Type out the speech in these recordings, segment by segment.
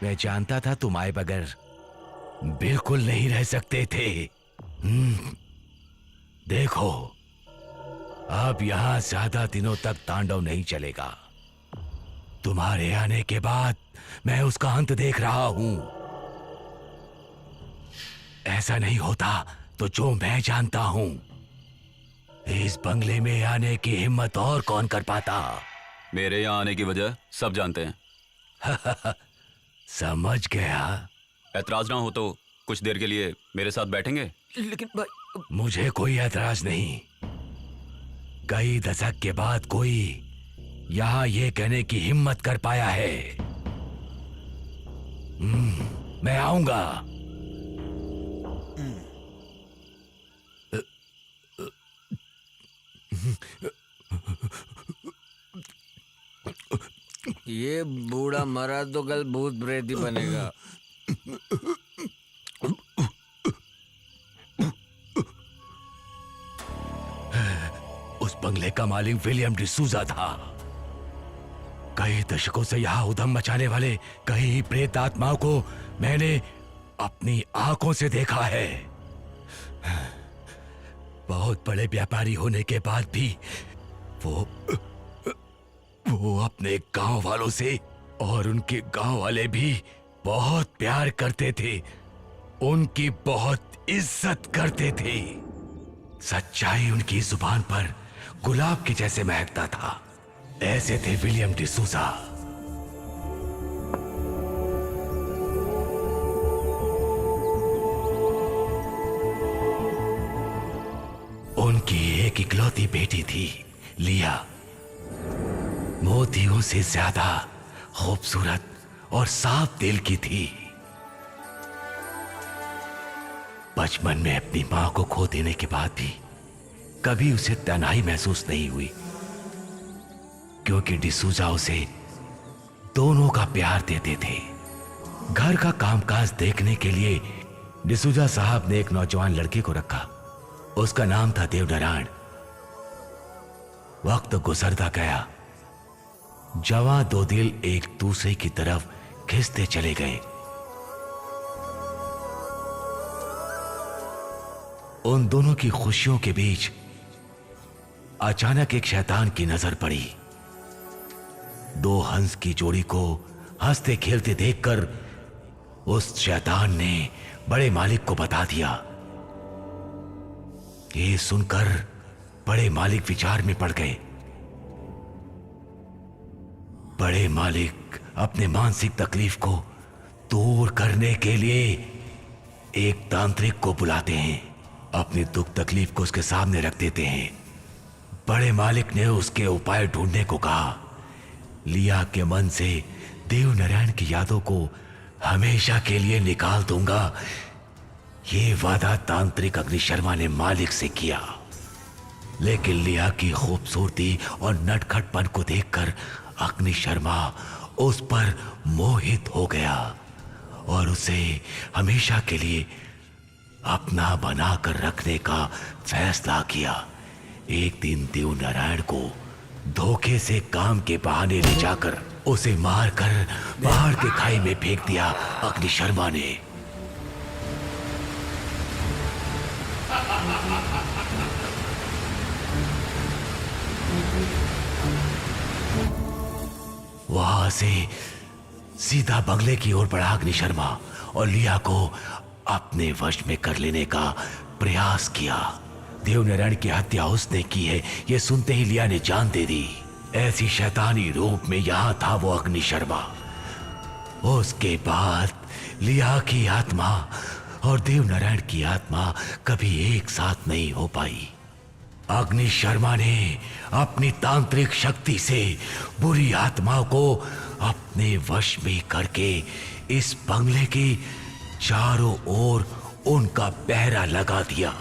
मैं जानता था तुम आए बगैर बिल्कुल नहीं रह सकते थे। देखो, अब यहां ज्यादा दिनों तक तांडव नहीं चलेगा। तुम्हारे आने के बाद मैं उसका अंत देख रहा हूं। ऐसा नहीं होता तो जो मैं जानता हूं, इस बंगले में आने की हिम्मत और कौन कर पाता। मेरे यहाँ आने की वजह सब जानते हैं। समझ गया। ऐतराज ना हो तो कुछ देर के लिए मेरे साथ बैठेंगे? लेकिन भाई, मुझे कोई ऐतराज नहीं। कई दशक के बाद कोई यहां ये कहने की हिम्मत कर पाया है। मैं आऊंगा। ये बूढ़ा मरा तो कल भूत प्रेत ही बनेगा। उस बंगले का मालिक विलियम डिसूजा था। कई दशकों से यहां उधम मचाने वाले कई प्रेत आत्माओं को मैंने अपनी आंखों से देखा है। बहुत बड़े व्यापारी होने के बाद भी वो अपने गांव वालों से और उनके गांव वाले भी बहुत प्यार करते थे, उनकी बहुत इज्जत करते थे। सच्चाई उनकी जुबान पर गुलाब के जैसे महकता था। ऐसे थे विलियम डिसूजा। उनकी एक इकलौती बेटी थी, लिया। मोतियों से ज्यादा खूबसूरत और साफ दिल की थी। बचपन में अपनी मां को खो देने के बाद भी कभी उसे तन्हाई महसूस नहीं हुई, क्योंकि डिसूजा उसे दोनों का प्यार देते थे। घर का कामकाज देखने के लिए डिसूजा साहब ने एक नौजवान लड़के को रखा। उसका नाम था देवनारायण। वक्त गुजरता गया। जवां दो दिल एक दूसरे की तरफ खिंचते चले गए। उन दोनों की खुशियों के बीच अचानक एक शैतान की नजर पड़ी। दो हंस की जोड़ी को हंसते खेलते देखकर उस शैतान ने बड़े मालिक को बता दिया। ये सुनकर बड़े मालिक विचार में पड़ गए। बड़े मालिक अपने मानसिक तकलीफ को दूर करने के लिए एक तांत्रिक को बुलाते हैं, अपनी दुख तकलीफ को उसके सामने रख देते हैं। बड़े मालिक ने उसके उपाय ढूंढने को कहा। लिया के मन से देवनारायण की यादों को हमेशा के लिए निकाल दूंगा, ये वादा तांत्रिक अग्निशर्मा ने मालिक से किया। लेकिन लिया की खूबसूरती और नटखटपन को देखकर अग्निशर्मा उस पर मोहित हो गया और उसे हमेशा के लिए अपना बनाकर रखने का फैसला किया। एक दिन देवनारायण को धोखे से काम के बहाने ले जाकर उसे मारकर पहाड़ के खाई में फेंक दिया अग्निशर्मा ने। वहां से सीधा बंगले की ओर बढ़ा अग्निशर्मा और लिया को अपने वश में कर लेने का प्रयास किया। देवनारायण की हत्या उसने की है, यह सुनते ही लिया ने जान दे दी। ऐसी शैतानी रूप में यहां था वो अग्निशर्मा। उसके बाद लिया की आत्मा और देवनारायण की आत्मा कभी एक साथ नहीं हो पाई। अग्निशर्मा ने अपनी तांत्रिक शक्ति से बुरी आत्माओं को अपने वश में करके इस बंगले के चारों ओर उनका पहरा लगा दिया।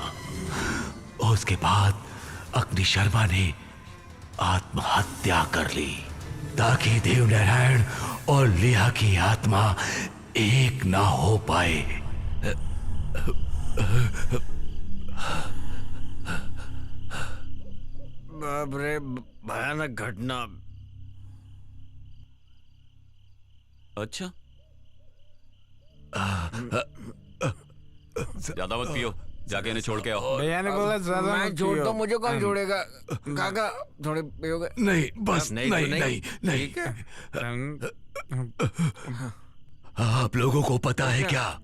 उसके बाद अग्निशर्मा ने आत्महत्या कर ली ताकि देवनारायण और लिया की आत्मा एक ना हो पाए। बाप रे, भयानक घटना। अच्छा, ज्यादा मत पियो, जाके इन्हें छोड़ के आओ। भैया ने बोला ज्यादा मैं मत छोड़ता पियो। हूँ, मुझे कौन छोड़ेगा? काका थोड़े पियोगे? नहीं, बस नहीं नहीं तो नहीं नहीं, ठीक है। आप लोगों को पता है क्या,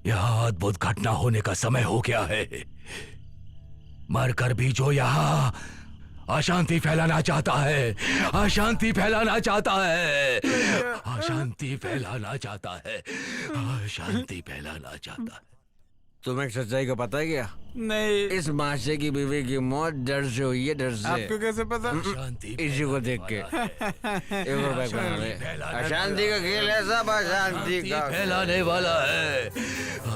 यहाँ अद्भुत घटना होने का समय हो गया है। मरकर भी जो यहाँ अशांति फैलाना चाहता है, अशांति फैलाना चाहता है, अशांति फैलाना चाहता है, अशांति फैलाना चाहता है। तुम्हें सच्चाई का पता है क्या? नहीं, इस माशे की बीवी की मौत डर से हुई है, डर से। आपको कैसे पता? अशांति इसी को देख के एक और बैग बना ले। अशांति का खेल है, सब अशांति का फैलाने वाला है,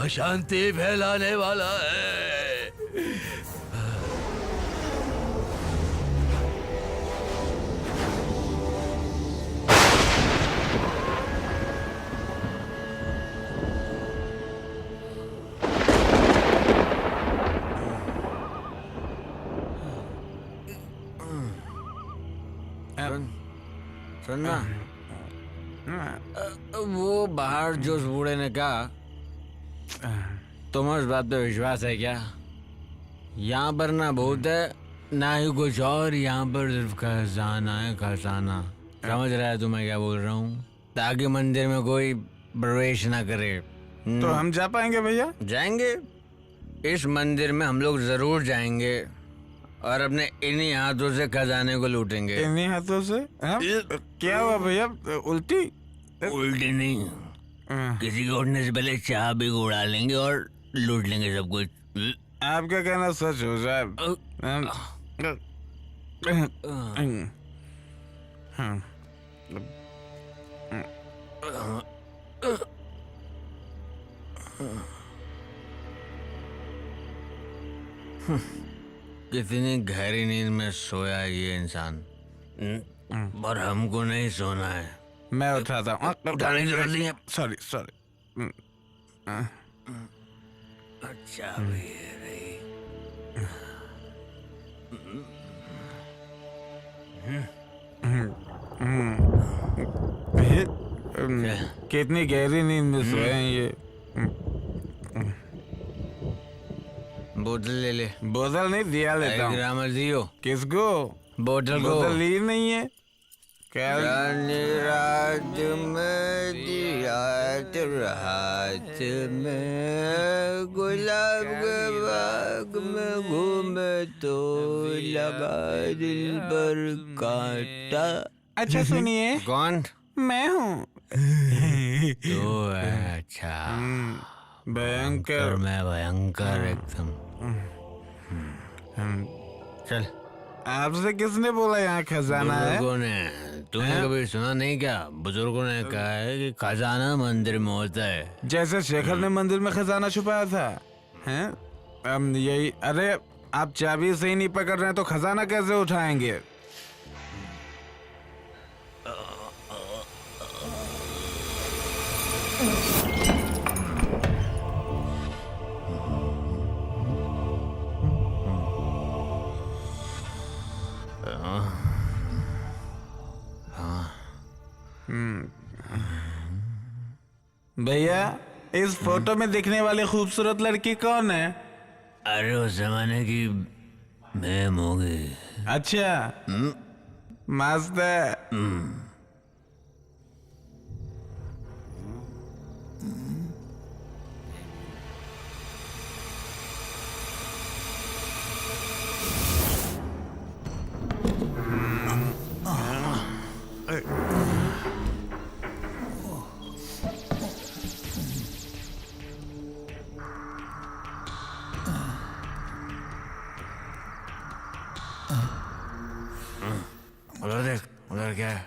अशांति फैलाने वाला है। सुनना, वो बाहर जो उस बूढ़े ने कहा, तुम्हें उस बात पे विश्वास है क्या? यहाँ पर ना भूत है ना ही कुछ और, यहाँ पर सिर्फ खजाना है, खजाना। समझ रहा है तुम्हें क्या बोल रहा हूँ? ताकि मंदिर में कोई प्रवेश ना करे। तो हम जा पाएंगे भैया? जाएंगे, इस मंदिर में हम लोग जरूर जाएंगे और अपने इन्हीं हाथों से खजाने को लूटेंगे। इन्हीं हाथों से? हाँ? क्या हुआ भैया, उल्टी? उल्टी नहीं, किसी के उठने से पहले चाह भी उड़ा लेंगे और लूट लेंगे सब कुछ। आपका कहना सच हो साहब। कितनी गहरी नींद में सोया है ये इंसान, पर हमको नहीं सोना है। मैं उठाता हूँ। उठाने की जरूरत नहीं है। Sorry sorry. अच्छा भी है रही। कितनी गहरी नींद में सोए हैं ये। बोतल ले ले। बोतल नहीं, दिया लेता हूँ। ग्रामर दियो। किसको? बोतल को। बोतल ली नहीं है क्या? रात में दिया तेरा हाथ में, गुलाब के बाग में घूमे तो लगा दिल पर कांटा। अच्छा सुनिए। कौन? मैं हूँ। तो अच्छा, भयंकर। मैं भयंकर एकदम। चल। आपसे किसने बोला यहाँ खजाना है? बुजुर्गों ने। तूने कभी सुना नहीं क्या? बुजुर्गों ने कहा है कि खजाना मंदिर में होता है। जैसे शेखर ने मंदिर में खजाना छुपाया था, हैं? यही। अरे आप चाबी से ही नहीं पकड़ रहे हैं तो खजाना कैसे उठाएंगे? भैया, इस फोटो में दिखने वाली खूबसूरत लड़की कौन है? अरे उस जमाने की मैम होगी। अच्छा, मस्त है। उधर देख, उधर क्या है?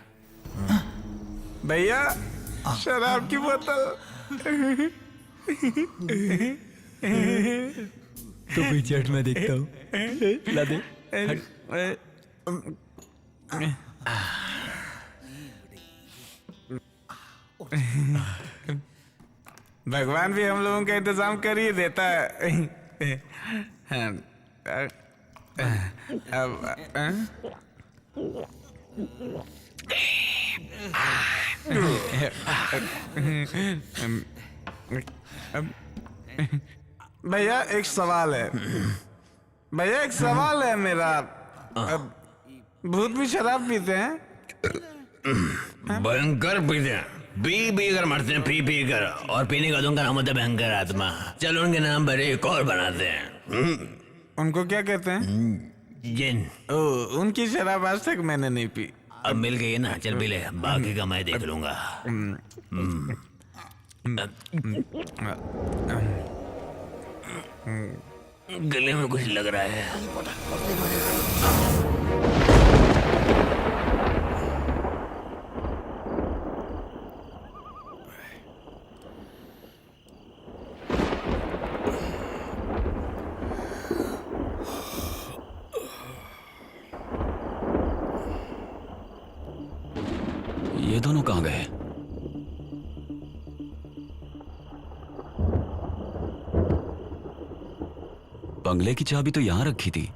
भैया, शराब की बोतल। तो पीछे हट, मैं देखता हूँ। ला दे। भगवान भी हम लोगों का इंतजाम कर ही देता है। अब भैया एक सवाल है। भैया एक सवाल है मेरा। भूत भी शराब पीते हैं? भयंकर पीते हैं, पी कर मरते हैं, पी कर। और पीने का उनका नाम होता है भयंकर आत्मा। चलो उनके नाम पर एक और बनाते हैं। उनको क्या कहते हैं? जिन। ओ, उनकी शराब आज तक मैंने नहीं पी। अब मिल गई है ना, चल पी ले, बाकी का मैं देख लूंगा। गले में कुछ लग रहा है। ये दोनों कहाँ गए? बंगले की चाबी तो यहां रखी थी।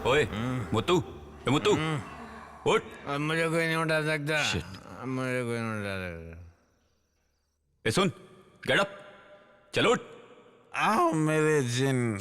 ओए मुत्तू, ए मुत्तू, उठ। अब मुझे कोई नहीं उठा सकता। अब मुझे कोई नहीं उठा सकता। ए सुन, गेट अप, चलो उठ। आओ मेरे जिन।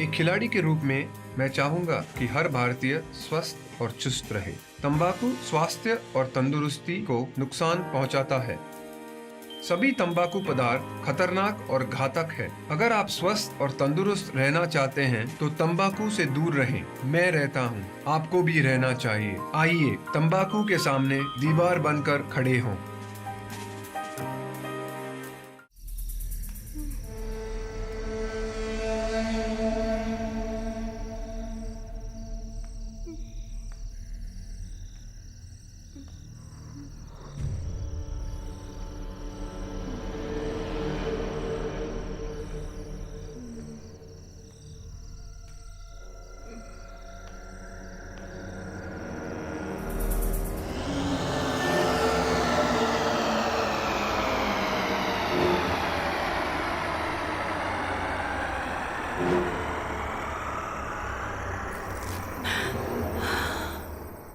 एक खिलाड़ी के रूप में मैं चाहूंगा कि हर भारतीय स्वस्थ और चुस्त रहे। तंबाकू स्वास्थ्य और तंदुरुस्ती को नुकसान पहुंचाता है। सभी तंबाकू पदार्थ खतरनाक और घातक है। अगर आप स्वस्थ और तंदुरुस्त रहना चाहते हैं तो तंबाकू से दूर रहें। मैं रहता हूं, आपको भी रहना चाहिए। आइए तंबाकू के सामने दीवार बनकर खड़े हों।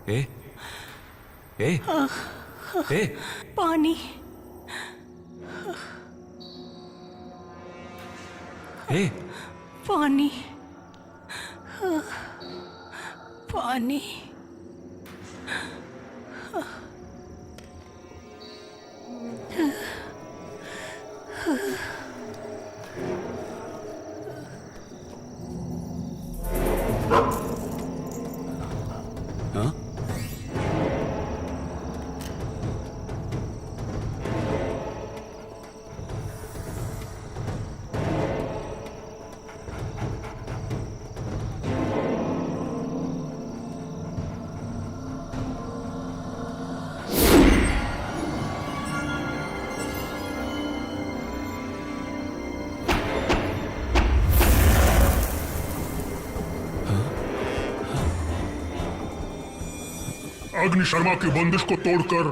ए, ए, ए, पानी। ए, पानी। पानी। हाँ? अग्नि शर्मा की बंदिश को तोड़कर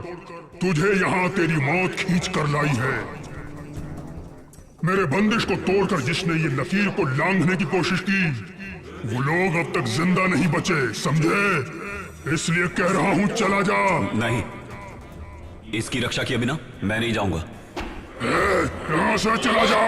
तुझे यहाँ तेरी मौत खींच कर लाई है। मेरे बंदिश को तोड़कर जिसने ये लकीर को लांघने की कोशिश की, वो लोग अब तक जिंदा नहीं बचे, समझे? इसलिए कह रहा हूँ चला जा। नहीं, इसकी रक्षा किए बिना मैं नहीं जाऊंगा। यहाँ से चला जा।